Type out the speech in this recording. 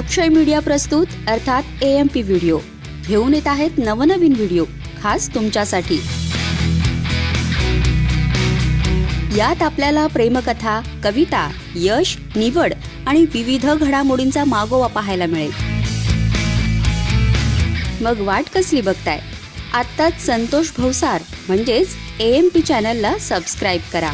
अक्षय media प्रस्तुत अर्थात AMP video घेऊन येत आहेत नवनवीन व्हिडिओ खास तुमच्यासाठी। यात आपल्याला प्रेमकथा, कविता, यश, निवड आणि विविध घडामोडींचा मागोवा पाहायला मिळेल। मग वाट कसली बघताय? आत्ताच संतोष भवसार म्हणजेच AMP चॅनलला सबस्क्राइब करा।